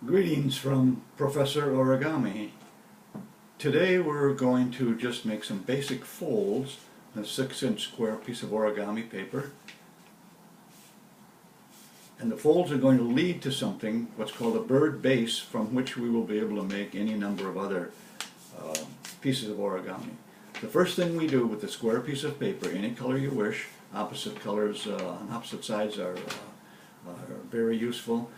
Greetings from Professor Origami. Today we're going to just make some basic folds on a 6-inch square piece of origami paper. And the folds are going to lead to something, what's called a bird base, from which we will be able to make any number of other pieces of origami. The first thing we do with the square piece of paper, any color you wish, opposite colors on opposite sides are very useful.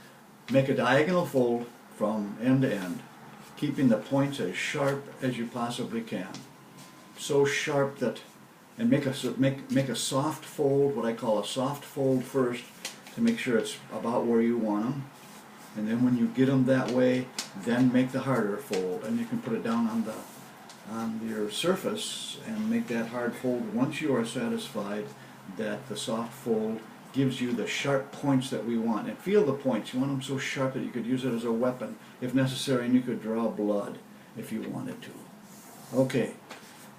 Make a diagonal fold from end to end, keeping the points as sharp as you possibly can. So sharp that, and make a soft fold, what I call a soft fold first, to make sure it's about where you want them. And then when you get them that way, then make the harder fold, and you can put it down on your surface and make that hard fold once you are satisfied that the soft fold gives you the sharp points that we want. And feel the points. You want them so sharp that you could use it as a weapon if necessary, and you could draw blood if you wanted to. Okay,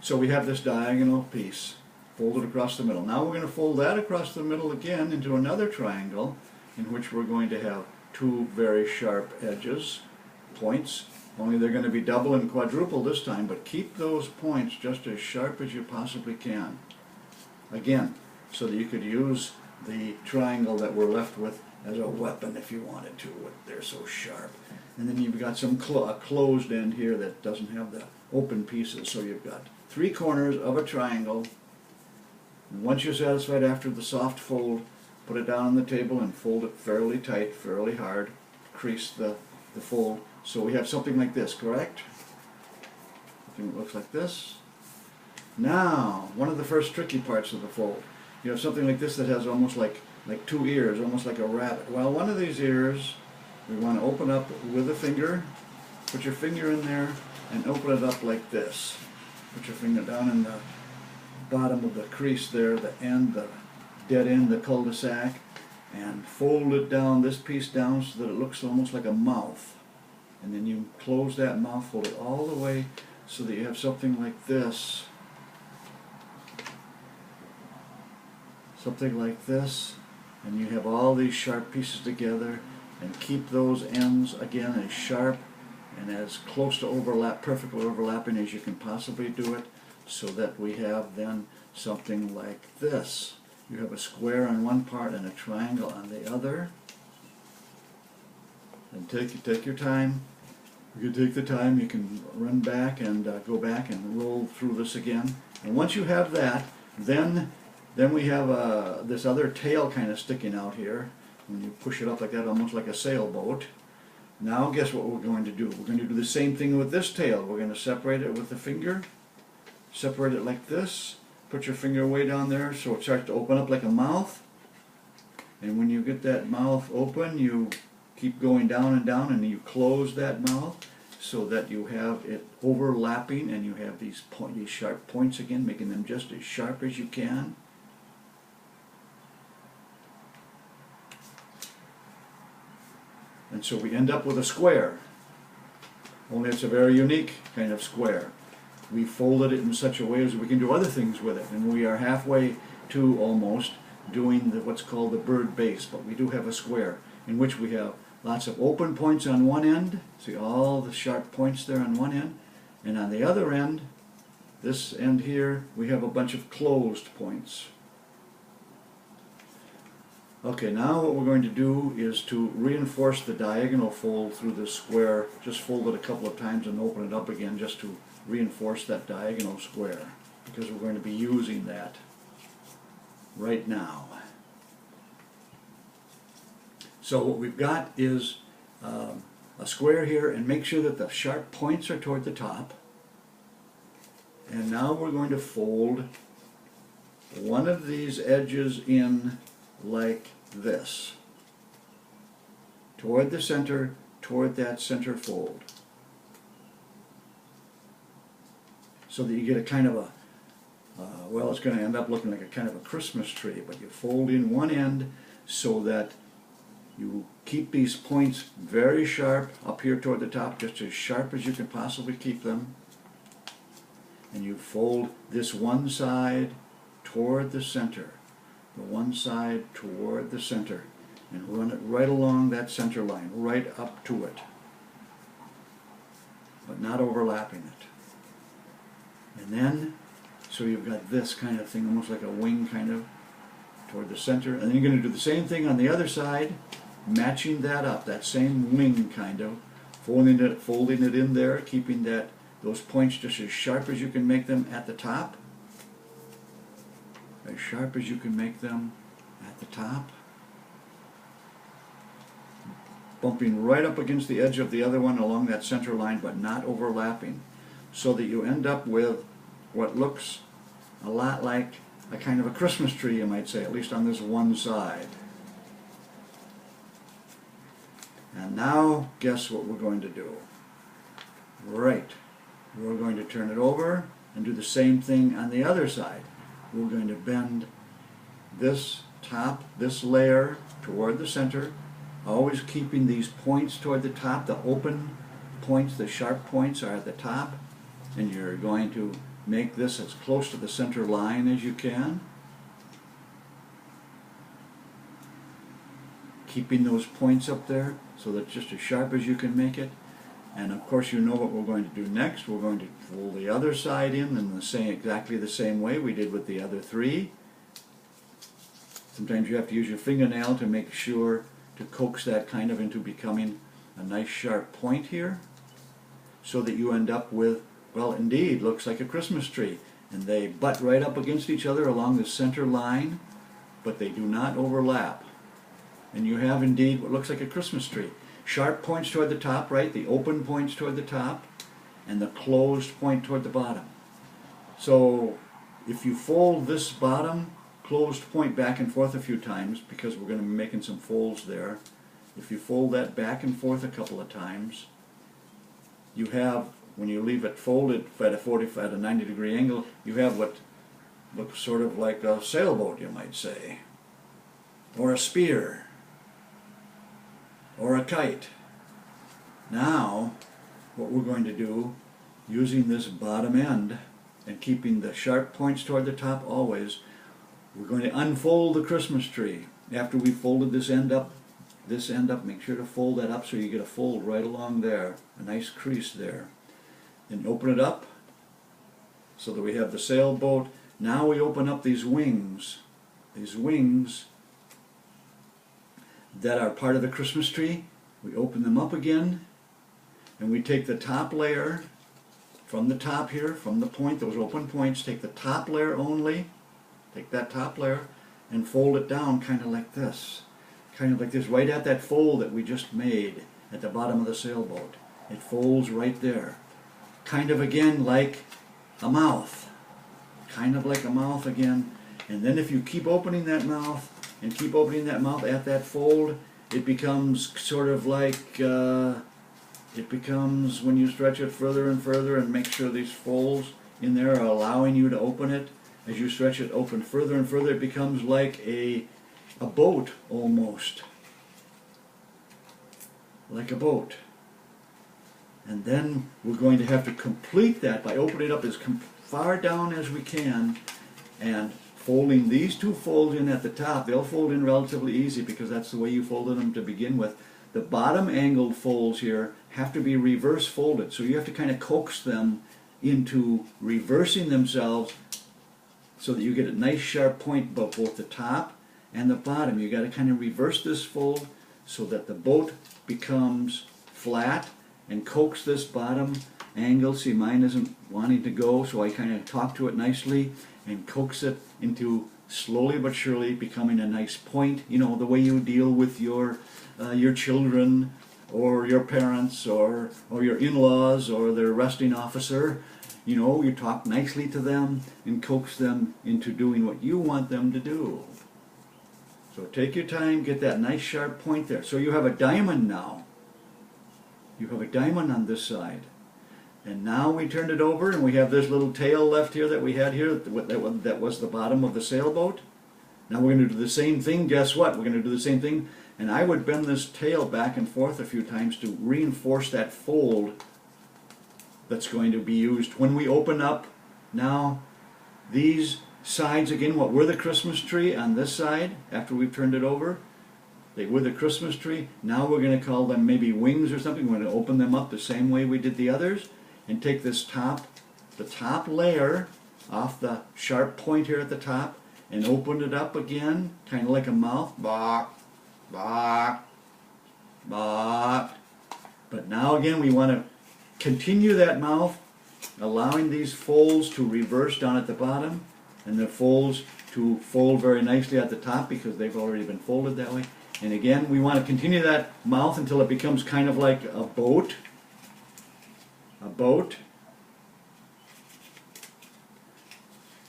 so we have this diagonal piece folded across the middle. Now we're going to fold that across the middle again into another triangle in which we're going to have two very sharp edges, points, only they're going to be double and quadruple this time, but keep those points just as sharp as you possibly can. Again, so that you could use the triangle that we're left with as a weapon if you wanted to. They're so sharp. And then you've got some closed end here that doesn't have the open pieces, so you've got three corners of a triangle. And once you're satisfied after the soft fold, put it down on the table and fold it fairly tight, fairly hard, crease the fold. So we have something like this, correct? Something that looks like this. Now, one of the first tricky parts of the fold. You have something like this that has almost like two ears, almost like a rabbit. Well, one of these ears we want to open up with a finger. Put your finger in there and open it up like this. Put your finger down in the bottom of the crease there, the end, the dead end, the cul-de-sac, and fold it down, this piece down, so that it looks almost like a mouth. And then you close that mouth, fold it all the way so that you have something like this. Something like this, and you have all these sharp pieces together, and keep those ends again as sharp and as close to overlap, perfectly overlapping as you can possibly do it, so that we have then something like this. You have a square on one part and a triangle on the other. And take your time. You can take the time, you can run back and go back and roll through this again. And once you have that, then we have this other tail kind of sticking out here. When you push it up like that, almost like a sailboat. Now guess what we're going to do? We're going to do the same thing with this tail. We're going to separate it with the finger. Separate it like this. Put your finger way down there so it starts to open up like a mouth. And when you get that mouth open, you keep going down and you close that mouth so that you have it overlapping, and you have these sharp points again, making them just as sharp as you can. And so we end up with a square, only it's a very unique kind of square. We folded it in such a way as we can do other things with it, and we are halfway to almost doing what's called the bird base, but we do have a square in which we have lots of open points on one end. See all the sharp points there on one end, and on the other end, this end here, we have a bunch of closed points. Okay, now what we're going to do is to reinforce the diagonal fold through the square. Just fold it a couple of times and open it up again just to reinforce that diagonal square, because we're going to be using that right now. So what we've got is a square here, and make sure that the sharp points are toward the top. And now we're going to fold one of these edges in like this, toward the center, toward that center fold, so that you get a kind of a, well, it's going to end up looking like a kind of a Christmas tree, but you fold in one end so that you keep these points very sharp up here toward the top, just as sharp as you can possibly keep them, and you fold this one side toward the center, the one side toward the center, and run it right along that center line, right up to it. but not overlapping it. And then, so you've got this kind of thing, almost like a wing kind of, toward the center. And then you're going to do the same thing on the other side, matching that up, that same wing kind of, folding it in there, keeping those points just as sharp as you can make them at the top. As sharp as you can make them at the top. Bumping right up against the edge of the other one along that center line, but not overlapping, so that you end up with what looks a lot like a kind of a Christmas tree, you might say, at least on this one side. And now, guess what we're going to do? Right. We're going to turn it over and do the same thing on the other side. We're going to bend this layer toward the center, always keeping these points toward the top. The open points, the sharp points are at the top, and you're going to make this as close to the center line as you can. Keeping those points up there so that it's just as sharp as you can make it. And of course you know what we're going to do next. We're going to fold the other side in exactly the same way we did with the other three. Sometimes you have to use your fingernail to make sure to coax that kind of into becoming a nice sharp point here, so that you end up with, well, indeed, looks like a Christmas tree. And they butt right up against each other along the center line, but they do not overlap. And you have indeed what looks like a Christmas tree. Sharp points toward the top, right? The open points toward the top, and the closed point toward the bottom. So if you fold this bottom closed point back and forth a few times, because we're going to be making some folds there, if you fold that back and forth a couple of times, you have, when you leave it folded at a 90-degree angle, you have what looks sort of like a sailboat, you might say, or a spear, or a kite. Now, what we're going to do, using this bottom end and keeping the sharp points toward the top always, we're going to unfold the Christmas tree. After we folded this end up, make sure to fold that up so you get a fold right along there, a nice crease there. Then open it up so that we have the sailboat. Now we open up these wings that are part of the Christmas tree. We open them up again, and we take the top layer from the top here, from the point, those open points, take the top layer only, take that top layer and fold it down kind of like this, right at that fold that we just made at the bottom of the sailboat. It folds right there, kind of again like a mouth, again. And then if you keep opening that mouth and keep opening that mouth at that fold, it becomes sort of like, it becomes, when you stretch it further and further and make sure these folds in there are allowing you to open it, as you stretch it open further and further, it becomes like a boat almost. Like a boat. And then we're going to have to complete that by opening it up as far down as we can and folding these two folds in at the top. They'll fold in relatively easy because that's the way you folded them to begin with. The bottom angled folds here have to be reverse folded, so you have to kind of coax them into reversing themselves so that you get a nice sharp point both the top and the bottom. You got to kind of reverse this fold so that the boat becomes flat, and coax this bottom angle. See, mine isn't wanting to go, so I kind of talk to it nicely and coax it into slowly but surely becoming a nice point. You know, the way you deal with your children or your parents or your in-laws or their arresting officer. You know, you talk nicely to them and coax them into doing what you want them to do. So take your time, get that nice sharp point there. So you have a diamond now. You have a diamond on this side. And now we turned it over and we have this little tail left here that we had here that was the bottom of the sailboat. Now we're going to do the same thing. Guess what? We're going to do the same thing. And I would bend this tail back and forth a few times to reinforce that fold that's going to be used when we open up. Now these sides again, what were the Christmas tree on this side after we've turned it over? They were the Christmas tree. Now we're going to call them maybe wings or something. We're going to open them up the same way we did the others. and take this the top layer off the sharp point here at the top and open it up again, kind of like a mouth. Bok, bok, bok. But now again we want to continue that mouth, allowing these folds to reverse down at the bottom and the folds to fold very nicely at the top because they've already been folded that way. And again, we want to continue that mouth until it becomes kind of like a boat. A boat.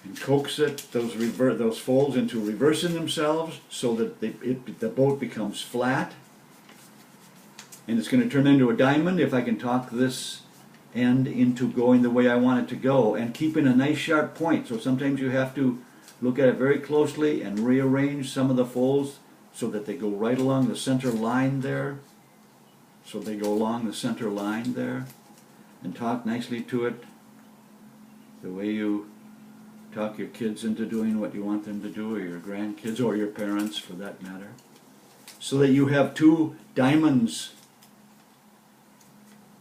And coax it, those folds into reversing themselves so that the boat becomes flat. And it's going to turn into a diamond if I can talk this end into going the way I want it to go and keeping a nice sharp point. So sometimes you have to look at it very closely and rearrange some of the folds so that they go right along the center line there. So they go along the center line there. And talk nicely to it the way you talk your kids into doing what you want them to do, or your grandkids, or your parents for that matter. So that you have two diamonds.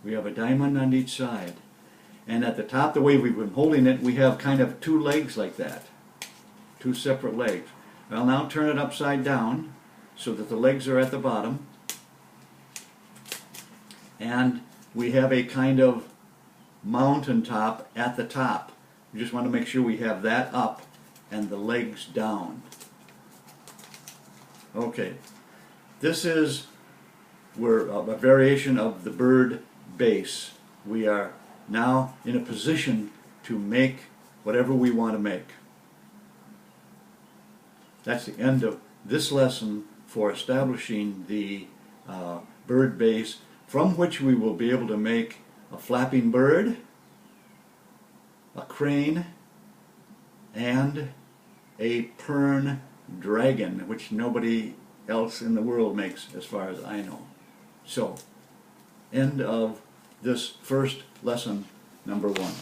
We have a diamond on each side. And at the top, the way we've been holding it, we have kind of two legs like that. Two separate legs. I'll now turn it upside down so that the legs are at the bottom. And we have a kind of mountaintop at the top. We just want to make sure we have that up and the legs down. Okay, this is a variation of the bird base. We are now in a position to make whatever we want to make. That's the end of this lesson for establishing the bird base, from which we will be able to make a flapping bird, a crane, and a Pern dragon, which nobody else in the world makes as far as I know. So, end of this first lesson, number 1.